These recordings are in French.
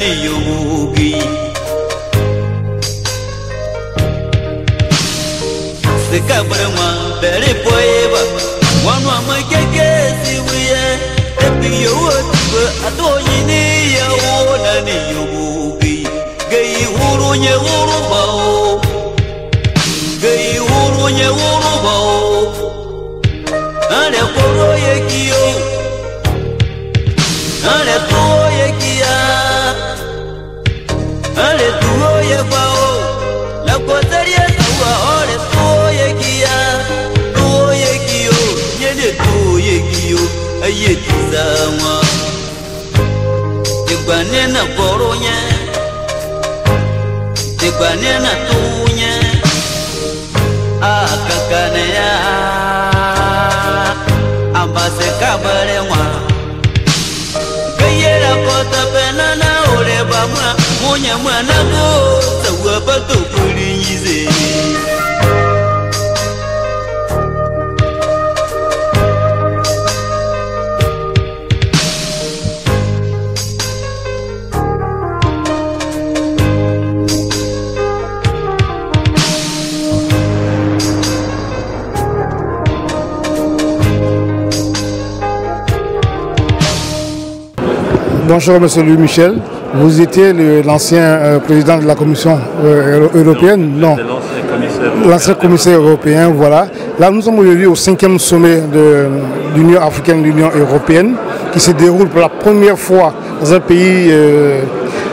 nani yomugi Sekabrama bere poeba Wanwa makeke siwiye Epi yowotiwe atoyini ya nani yomugi Gei huru nye huru bao Gei huru nye huru bao Ale koro ye kiyo Ale tuo ye kia Ale tuo ye bao La koteria tuwa Ale tuo ye kia Tuo ye kiyo Nyede tuo ye kiyo Aye tizama Tegwane na koro nye Tegwane na tuo nye Akakane ya Ambase kabare mwa Kayera kota pena na oreba mwa Mwonya mwana go Sawa pato kuri nyize Bonjour Monsieur Louis Michel, vous étiez l'ancien président de la Commission européenne, non, l'ancien commissaire européen, voilà. Là nous sommes aujourd'hui au 5e sommet de l'Union africaine, l'Union européenne, qui se déroule pour la première fois dans un pays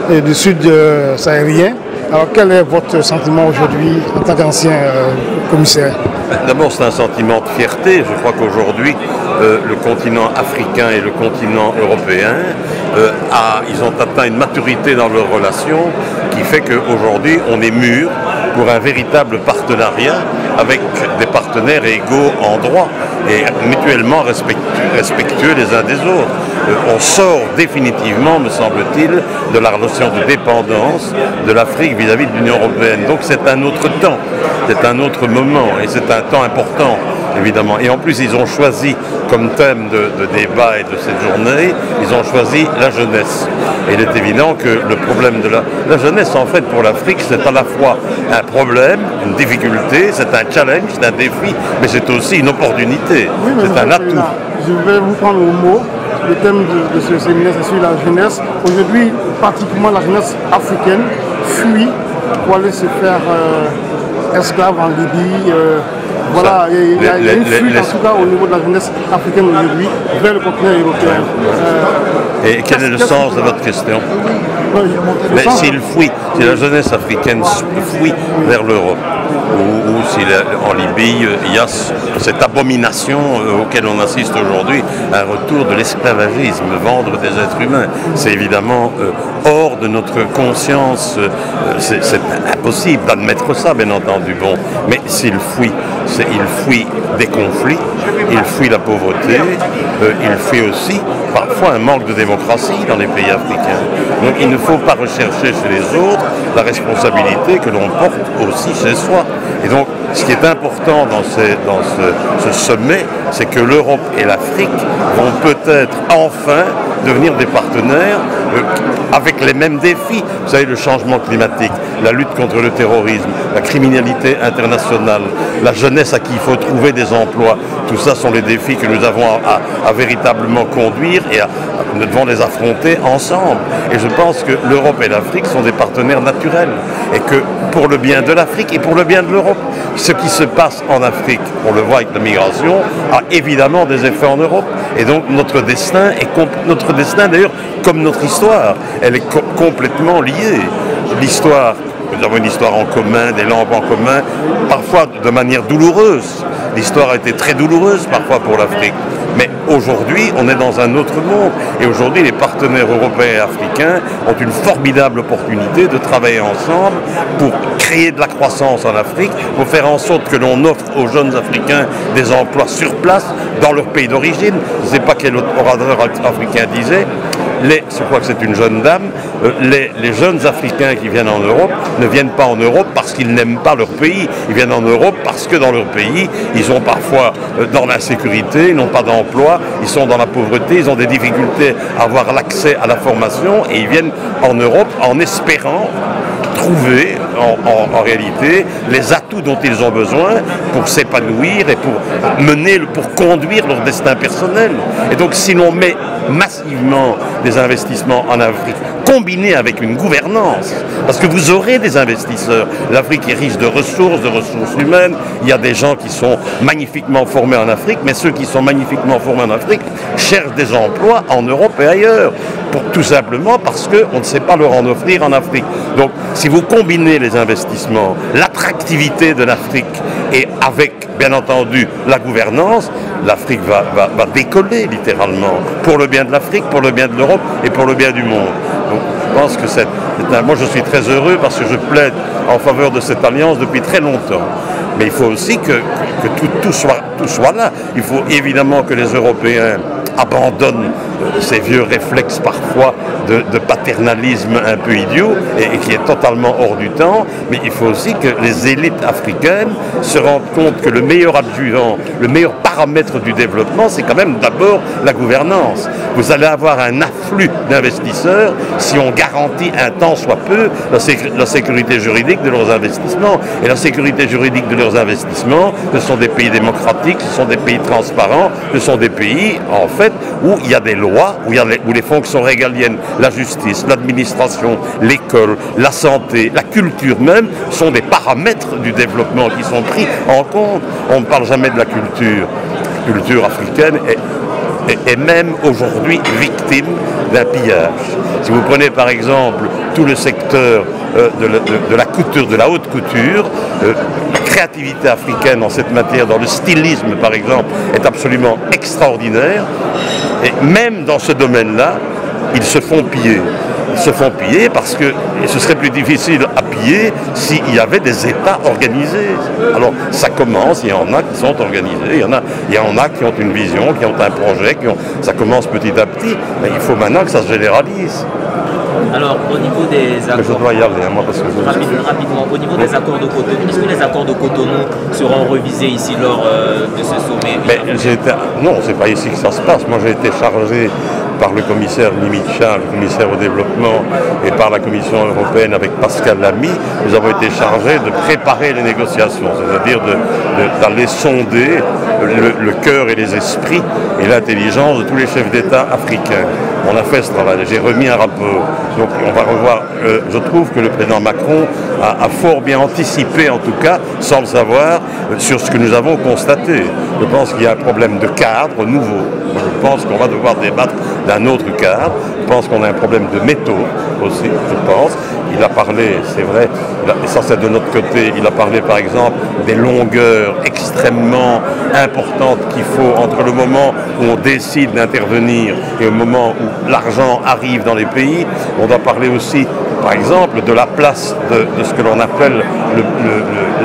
du sud sahélien. Alors quel est votre sentiment aujourd'hui en tant qu'ancien commissaire? D'abord c'est un sentiment de fierté, je crois qu'aujourd'hui le continent africain et le continent européen, ils ont atteint une maturité dans leurs relations qui fait qu'aujourd'hui on est mûr pour un véritable partenariat avec des partenaires égaux en droit et mutuellement respectueux les uns des autres. On sort définitivement, me semble-t-il, de la relation de dépendance de l'Afrique vis-à-vis de l'Union européenne. Donc c'est un autre temps, c'est un autre moment et c'est un temps important. Évidemment. Et en plus, ils ont choisi comme thème de débat et de cette journée, ils ont choisi la jeunesse. Et il est évident que le problème de la jeunesse, en fait, pour l'Afrique, c'est à la fois un problème, une difficulté, c'est un challenge, c'est un défi, mais c'est aussi une opportunité, oui, c'est un atout. Je vais vous prendre au mot. Le thème de ce séminaire, c'est sur la jeunesse. Aujourd'hui, particulièrement la jeunesse africaine fuit pour aller se faire esclave en Libye. Voilà, il y a une fuite en tout cas au niveau de la jeunesse africaine aujourd'hui vers le continent européen. Et quel est le sens de votre question? Mais s'il fuit, si la jeunesse africaine fuit vers l'Europe, ou s'il est en Libye, il y a cette abomination auquel on assiste aujourd'hui, un retour de l'esclavagisme, vendre des êtres humains. C'est évidemment hors de notre conscience, c'est impossible d'admettre ça, bien entendu. Bon, mais s'il fuit, il fuit des conflits, il fuit la pauvreté, il fuit aussi parfois un manque de démocratie dans les pays africains. Donc il ne faut pas rechercher chez les autres la responsabilité que l'on porte aussi chez soi. Et donc ce qui est important dans ce sommet, c'est que l'Europe et l'Afrique vont peut-être enfin devenir des partenaires avec les mêmes défis. Vous savez, le changement climatique, la lutte contre le terrorisme, la criminalité internationale, la jeunesse à qui il faut trouver des emplois. Tout ça sont les défis que nous avons à véritablement conduire et nous devons les affronter ensemble. Et je pense que l'Europe et l'Afrique sont des partenaires naturels et que pour le bien de l'Afrique et pour le bien de l'Europe, ce qui se passe en Afrique, on le voit avec la migration, a évidemment des effets en Europe. Et donc notre destin d'ailleurs, comme notre histoire, elle est complètement liée. L'histoire, nous avons une histoire en commun, des langues en commun, parfois de manière douloureuse. L'histoire a été très douloureuse parfois pour l'Afrique. Mais aujourd'hui, on est dans un autre monde. Et aujourd'hui, les partenaires européens et africains ont une formidable opportunité de travailler ensemble pour créer de la croissance en Afrique, pour faire en sorte que l'on offre aux jeunes Africains des emplois sur place dans leur pays d'origine. Je ne sais pas quel autre orateur africain disait, je crois que c'est une jeune dame, les jeunes Africains qui viennent en Europe ne viennent pas en Europe parce qu'ils n'aiment pas leur pays. Ils viennent en Europe parce que dans leur pays, ils sont parfois dans l'insécurité, ils n'ont pas d'emploi, ils sont dans la pauvreté, ils ont des difficultés à avoir l'accès à la formation et ils viennent en Europe en espérant trouver en réalité les atouts dont ils ont besoin pour s'épanouir et pour conduire leur destin personnel. Et donc si l'on met massivement des investissements en Afrique, combinés avec une gouvernance, parce que vous aurez des investisseurs. L'Afrique est riche de ressources humaines, il y a des gens qui sont magnifiquement formés en Afrique, mais ceux qui sont magnifiquement formés en Afrique cherchent des emplois en Europe et ailleurs, tout simplement parce qu'on ne sait pas leur en offrir en Afrique. Donc si vous combinez les investissements, l'attractivité de l'Afrique et avec, bien entendu, la gouvernance, l'Afrique va décoller littéralement, pour le bien de l'Afrique, pour le bien de l'Europe et pour le bien du monde. Donc, je pense que moi je suis très heureux parce que je plaide en faveur de cette alliance depuis très longtemps. Mais il faut aussi que tout soit là. Il faut évidemment que les Européens abandonnent ces vieux réflexes parfois de paternalisme un peu idiot et qui est totalement hors du temps, mais il faut aussi que les élites africaines se rendent compte que le meilleur adjuvant, le meilleur paramètre du développement, c'est quand même d'abord la gouvernance. Vous allez avoir un afflux d'investisseurs si on garantit un tant soit peu la sécurité juridique de leurs investissements. Et la sécurité juridique de leurs investissements, ce sont des pays démocratiques, ce sont des pays transparents, ce sont des pays, en fait, où il y a des lois, où les fonctions régaliennes, la justice, l'administration, l'école, la santé, la culture même, sont des paramètres du développement qui sont pris en compte. On ne parle jamais de la culture. La culture africaine est même aujourd'hui victime d'un pillage. Si vous prenez par exemple tout le secteur de la couture, de la haute couture, la créativité africaine en cette matière, dans le stylisme par exemple, est absolument extraordinaire. Et même dans ce domaine-là, ils se font piller. Ils se font piller parce que ce serait plus difficile à piller s'il y avait des États organisés. Alors ça commence, il y en a qui sont organisés, il y en a qui ont une vision, qui ont un projet, ça commence petit à petit, mais il faut maintenant que ça se généralise. Alors, au niveau des accords... Je dois y aller, moi, parce que rapidement, au niveau des accords de Cotonou, est-ce que les accords de Cotonou seront revisés ici lors de ce sommet? Mais non, c'est pas ici que ça se passe. Moi, j'ai été chargé par le commissaire Mimicha, le commissaire au développement, et par la Commission européenne avec Pascal Lamy. Nous avons été chargés de préparer les négociations, c'est-à-dire d'aller sonder le cœur et les esprits et l'intelligence de tous les chefs d'État africains. On a fait ce travail, j'ai remis un rapport. Donc on va revoir, je trouve que le président Macron a fort bien anticipé, en tout cas, sans le savoir, sur ce que nous avons constaté. Je pense qu'il y a un problème de cadre nouveau. Je pense qu'on va devoir débattre d'un autre cadre. Je pense qu'on a un problème de métaux aussi, je pense. Il a parlé, c'est vrai, et ça c'est de notre côté, il a parlé par exemple des longueurs extrêmement importantes qu'il faut entre le moment où on décide d'intervenir et au moment où l'argent arrive dans les pays. On doit parler aussi, par exemple, de la place de ce que l'on appelle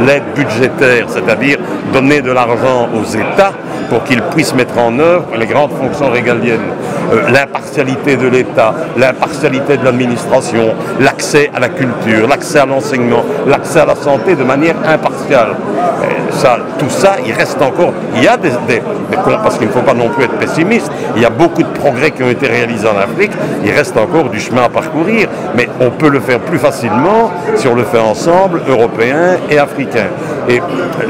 l'aide budgétaire, c'est-à-dire donner de l'argent aux États pour qu'ils puissent mettre en œuvre les grandes fonctions régaliennes. L'impartialité de l'État, l'impartialité de l'administration, l'accès à la culture, l'accès à l'enseignement, l'accès à la santé de manière impartiale. Tout ça, il reste encore... Il y a parce qu'il ne faut pas non plus être pessimiste, il y a beaucoup de progrès qui ont été réalisés en Afrique, il reste encore du chemin à parcourir, mais on peut le faire plus facilement si on le fait ensemble, Européens et Africains. Et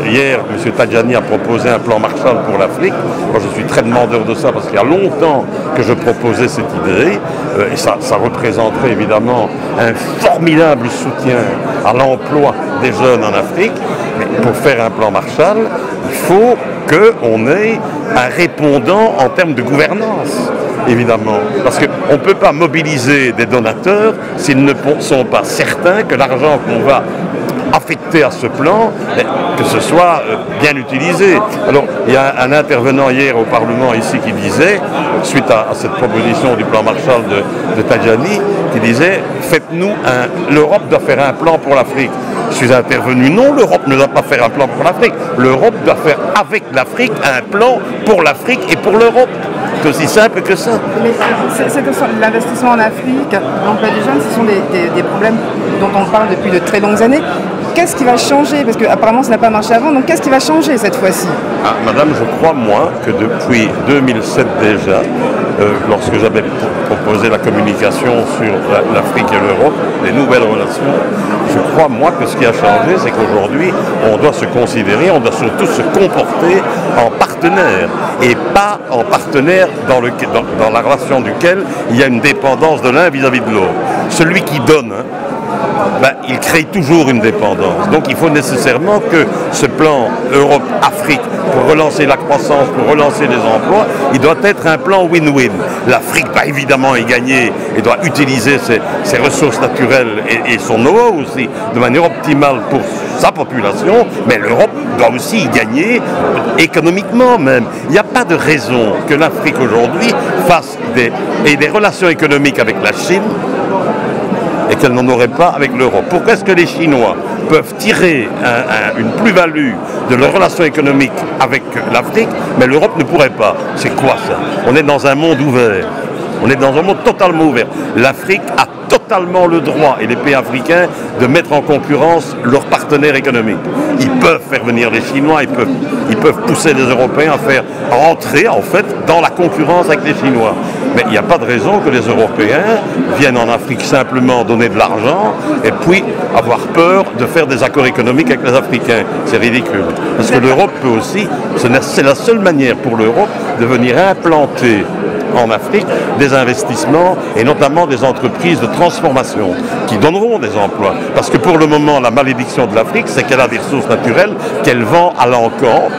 hier, M. Tajani a proposé un plan Marshall pour l'Afrique. Moi, je suis très demandeur de ça parce qu'il y a longtemps que je proposais cette idée. Et ça représenterait évidemment un formidable soutien à l'emploi des jeunes en Afrique. Mais pour faire un plan Marshall, il faut qu'on ait un répondant en termes de gouvernance, évidemment. Parce qu'on ne peut pas mobiliser des donateurs s'ils ne sont pas certains que l'argent qu'on va affecté à ce plan, que ce soit bien utilisé. Alors, il y a un intervenant hier au Parlement ici qui disait, suite à cette proposition du plan Marshall de Tajani, qui disait, faites-nous l'Europe doit faire un plan pour l'Afrique. Je suis intervenu, non, l'Europe ne doit pas faire un plan pour l'Afrique. L'Europe doit faire avec l'Afrique un plan pour l'Afrique et pour l'Europe. C'est aussi simple que ça. Mais l'investissement en Afrique, l'emploi des jeunes, ce sont des problèmes dont on parle depuis de très longues années. Qu'est-ce qui va changer? Parce qu'apparemment ça n'a pas marché avant, donc qu'est-ce qui va changer cette fois-ci? Madame, je crois moi que depuis 2007 déjà, lorsque j'avais proposé la communication sur l'Afrique et l'Europe, les nouvelles relations, je crois moi que ce qui a changé, c'est qu'aujourd'hui on doit se considérer, on doit surtout se comporter en partenaire et pas en partenaire dans la relation duquel il y a une dépendance de l'un vis-à-vis de l'autre. Celui qui donne, il crée toujours une dépendance. Donc il faut nécessairement que ce plan Europe-Afrique, pour relancer la croissance, pour relancer les emplois, il doit être un plan win-win. L'Afrique va évidemment y gagner et doit utiliser ses ressources naturelles et son know-how aussi de manière optimale pour sa population, mais l'Europe doit aussi y gagner économiquement même. Il n'y a pas de raison que l'Afrique aujourd'hui fasse des relations économiques avec la Chine et qu'elle n'en aurait pas avec l'Europe. Pourquoi est-ce que les Chinois peuvent tirer une plus-value de leurs relations économiques avec l'Afrique, mais l'Europe ne pourrait pas? C'est quoi ça? On est dans un monde ouvert. On est dans un monde totalement ouvert. L'Afrique a totalement le droit, et les pays africains, de mettre en concurrence leurs partenaires économiques. Ils peuvent faire venir les Chinois, ils peuvent pousser les Européens à faire rentrer, en fait, dans la concurrence avec les Chinois. Mais il n'y a pas de raison que les Européens viennent en Afrique simplement donner de l'argent et puis avoir peur de faire des accords économiques avec les Africains. C'est ridicule. Parce que l'Europe peut aussi, c'est la seule manière pour l'Europe de venir implanter en Afrique des investissements et notamment des entreprises de transformation qui donneront des emplois. Parce que pour le moment, la malédiction de l'Afrique, c'est qu'elle a des ressources naturelles qu'elle vend à l'encontre.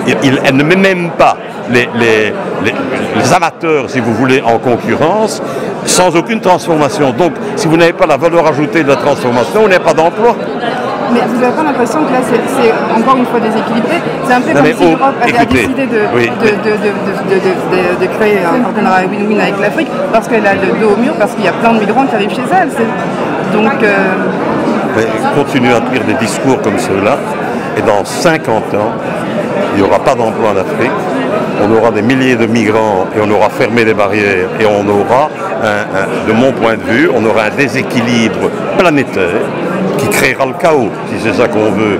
Elle ne met même pas les amateurs, si vous voulez, en concurrence, sans aucune transformation. Donc, si vous n'avez pas la valeur ajoutée de la transformation, vous n'avez pas d'emploi. Mais vous n'avez pas l'impression que là, c'est encore une fois déséquilibré? C'est un peu comme si l'Europe a décidé de créer un partenariat win-win avec l'Afrique parce qu'elle a le dos au mur, parce qu'il y a plein de migrants qui arrivent chez elle. Donc... Continuez à tenir des discours comme ceux-là, et dans 50 ans, il n'y aura pas d'emploi en Afrique. On aura des milliers de migrants et on aura fermé les barrières et on aura, de mon point de vue, on aura un déséquilibre planétaire qui créera le chaos, si c'est ça qu'on veut.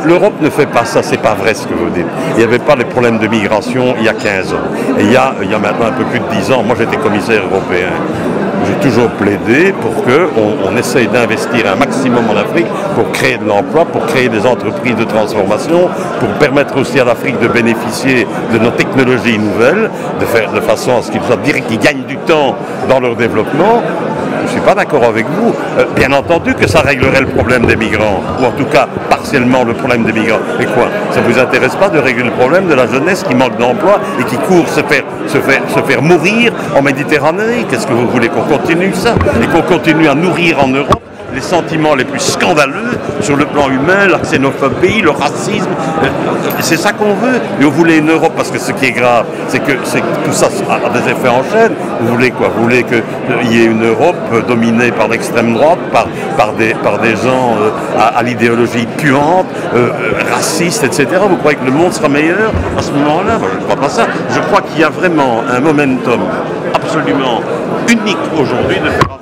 L'Europe ne fait pas ça, c'est pas vrai ce que vous dites. Il n'y avait pas les problèmes de migration il y a 15 ans. Et il y a maintenant un peu plus de 10 ans, moi j'étais commissaire européen. J'ai toujours plaidé pour qu'on essaye d'investir un maximum en Afrique pour créer de l'emploi, pour créer des entreprises de transformation, pour permettre aussi à l'Afrique de bénéficier de nos technologies nouvelles, de faire de façon à ce qu'ils gagnent du temps dans leur développement. Je ne suis pas d'accord avec vous. Bien entendu que ça réglerait le problème des migrants, ou en tout cas partiellement le problème des migrants. Et quoi? Ça ne vous intéresse pas de régler le problème de la jeunesse qui manque d'emploi et qui court se faire mourir en Méditerranée? Qu'est-ce que vous voulez, qu'on continue ça? Et qu'on continue à nourrir en Europe les sentiments les plus scandaleux sur le plan humain, la xénophobie, le racisme. C'est ça qu'on veut. Et vous voulez une Europe, parce que ce qui est grave, c'est que tout ça a des effets en chaîne. Vous voulez quoi? Vous voulez qu'il y ait une Europe dominée par l'extrême droite, par des gens à l'idéologie puante, raciste, etc. Vous croyez que le monde sera meilleur à ce moment-là? Je ne crois pas ça. Je crois qu'il y a vraiment un momentum absolument unique aujourd'hui de faire